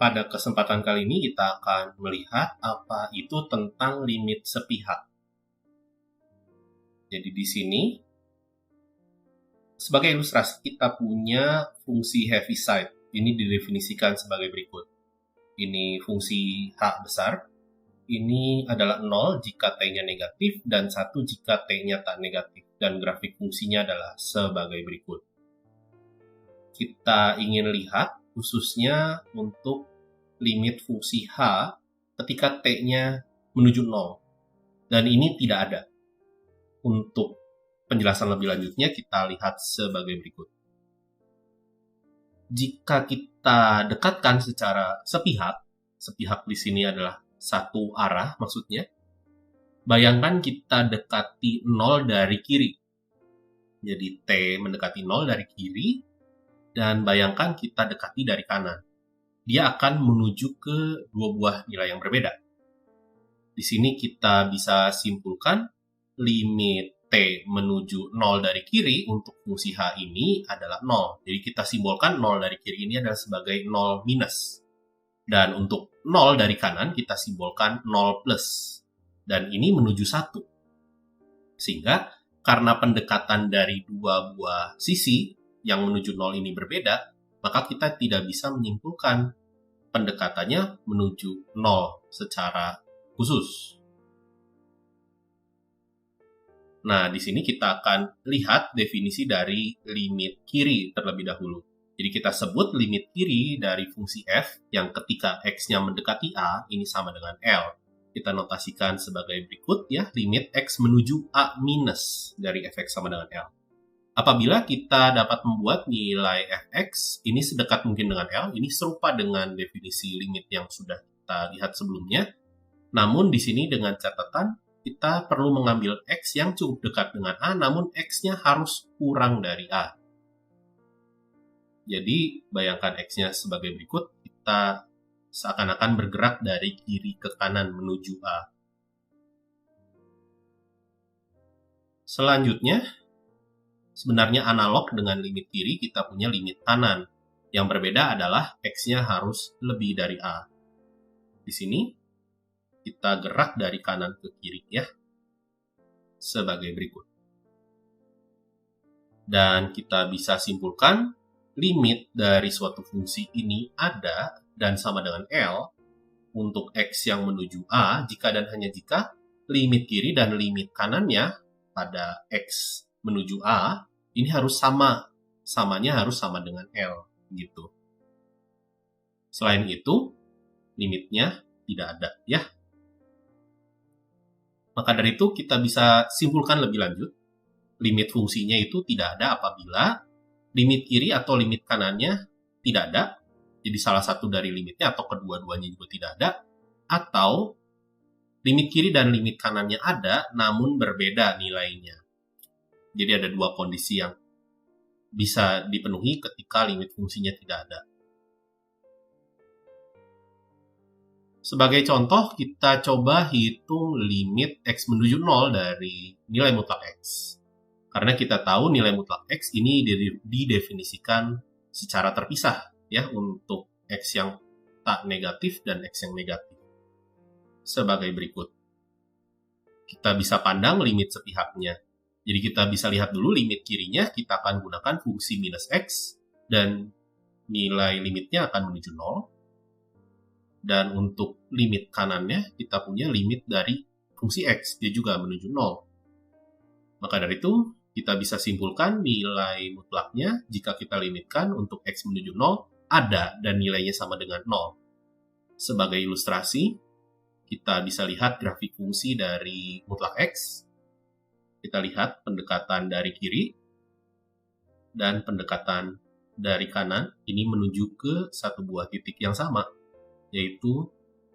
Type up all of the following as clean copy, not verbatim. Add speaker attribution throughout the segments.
Speaker 1: Pada kesempatan kali ini kita akan melihat apa itu tentang limit sepihak. Jadi di sini, sebagai ilustrasi kita punya fungsi Heaviside. Ini didefinisikan sebagai berikut. Ini fungsi H besar. Ini adalah 0 jika T-nya negatif dan 1 jika T-nya tak negatif. Dan grafik fungsinya adalah sebagai berikut. Kita ingin lihat khususnya untuk limit fungsi H ketika T-nya menuju 0. Dan ini tidak ada. Untuk penjelasan lebih lanjutnya kita lihat sebagai berikut. Jika kita dekatkan secara sepihak di sini adalah satu arah maksudnya. Bayangkan kita dekati 0 dari kiri. Jadi T mendekati 0 dari kiri, dan bayangkan kita dekati dari kanan. Dia akan menuju ke dua buah nilai yang berbeda. Di sini kita bisa simpulkan limit T menuju 0 dari kiri untuk fungsi H ini adalah 0. Jadi kita simbolkan 0 dari kiri ini adalah sebagai 0 minus. Dan untuk 0 dari kanan kita simbolkan 0 plus. Dan ini menuju 1. Sehingga karena pendekatan dari dua buah sisi yang menuju 0 ini berbeda, maka kita tidak bisa menyimpulkan pendekatannya menuju 0 secara khusus. Nah, di sini kita akan lihat definisi dari limit kiri terlebih dahulu. Jadi kita sebut limit kiri dari fungsi f yang ketika x-nya mendekati a, ini sama dengan L. Kita notasikan sebagai berikut ya, limit x menuju a minus dari fx sama dengan L. Apabila kita dapat membuat nilai fx ini sedekat mungkin dengan L, ini serupa dengan definisi limit yang sudah kita lihat sebelumnya. Namun di sini dengan catatan kita perlu mengambil x yang cukup dekat dengan A, namun x-nya harus kurang dari A. Jadi bayangkan x-nya sebagai berikut, kita seakan-akan bergerak dari kiri ke kanan menuju A. Selanjutnya, sebenarnya analog dengan limit kiri, kita punya limit kanan. Yang berbeda adalah x-nya harus lebih dari A. Di sini, kita gerak dari kanan ke kiri ya, sebagai berikut. Dan kita bisa simpulkan limit dari suatu fungsi ini ada dan sama dengan L untuk x yang menuju A jika dan hanya jika limit kiri dan limit kanannya pada x menuju A ini harus samanya harus sama dengan L gitu. Selain itu, limitnya tidak ada ya. Maka dari itu kita bisa simpulkan lebih lanjut, limit fungsinya itu tidak ada apabila limit kiri atau limit kanannya tidak ada, jadi salah satu dari limitnya atau kedua-duanya juga tidak ada, atau limit kiri dan limit kanannya ada namun berbeda nilainya. Jadi ada dua kondisi yang bisa dipenuhi ketika limit fungsinya tidak ada. Sebagai contoh, kita coba hitung limit x menuju 0 dari nilai mutlak x. Karena kita tahu nilai mutlak x ini didefinisikan secara terpisah ya untuk x yang tak negatif dan x yang negatif. Sebagai berikut. Kita bisa pandang limit sepihaknya. Jadi kita bisa lihat dulu limit kirinya, kita akan gunakan fungsi minus x dan nilai limitnya akan menuju 0. Dan untuk limit kanannya, kita punya limit dari fungsi x, dia juga menuju 0. Maka dari itu, kita bisa simpulkan nilai mutlaknya jika kita limitkan untuk x menuju 0, ada dan nilainya sama dengan 0. Sebagai ilustrasi, kita bisa lihat grafik fungsi dari mutlak x. Kita lihat pendekatan dari kiri dan pendekatan dari kanan, ini menuju ke satu buah titik yang sama, yaitu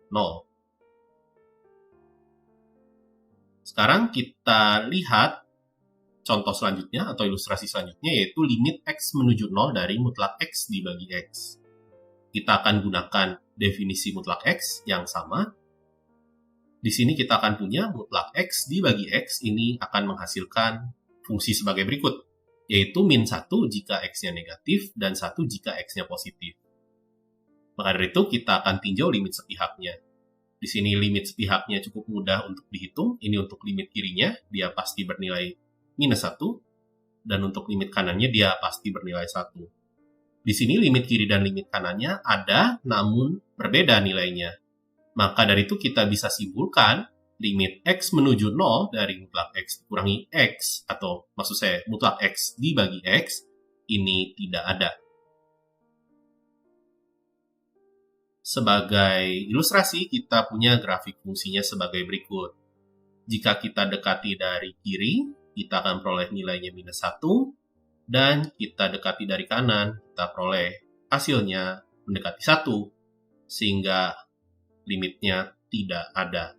Speaker 1: 0. Sekarang kita lihat contoh selanjutnya atau ilustrasi selanjutnya, yaitu limit x menuju 0 dari mutlak x dibagi x. Kita akan gunakan definisi mutlak x yang sama. Di sini kita akan punya mutlak x dibagi x ini akan menghasilkan fungsi sebagai berikut, yaitu min 1 jika x-nya negatif dan 1 jika x-nya positif. Maka dari itu kita akan tinjau limit sepihaknya. Di sini limit sepihaknya cukup mudah untuk dihitung. Ini untuk limit kirinya, dia pasti bernilai minus 1. Dan untuk limit kanannya, dia pasti bernilai 1. Di sini limit kiri dan limit kanannya ada, namun berbeda nilainya. Maka dari itu kita bisa simpulkan limit X menuju 0 dari mutlak X dikurangi X, atau maksud saya mutlak X dibagi X, ini tidak ada. Sebagai ilustrasi, kita punya grafik fungsinya sebagai berikut. Jika kita dekati dari kiri, kita akan peroleh nilainya minus 1, dan kita dekati dari kanan, kita peroleh hasilnya mendekati 1, sehingga limitnya tidak ada.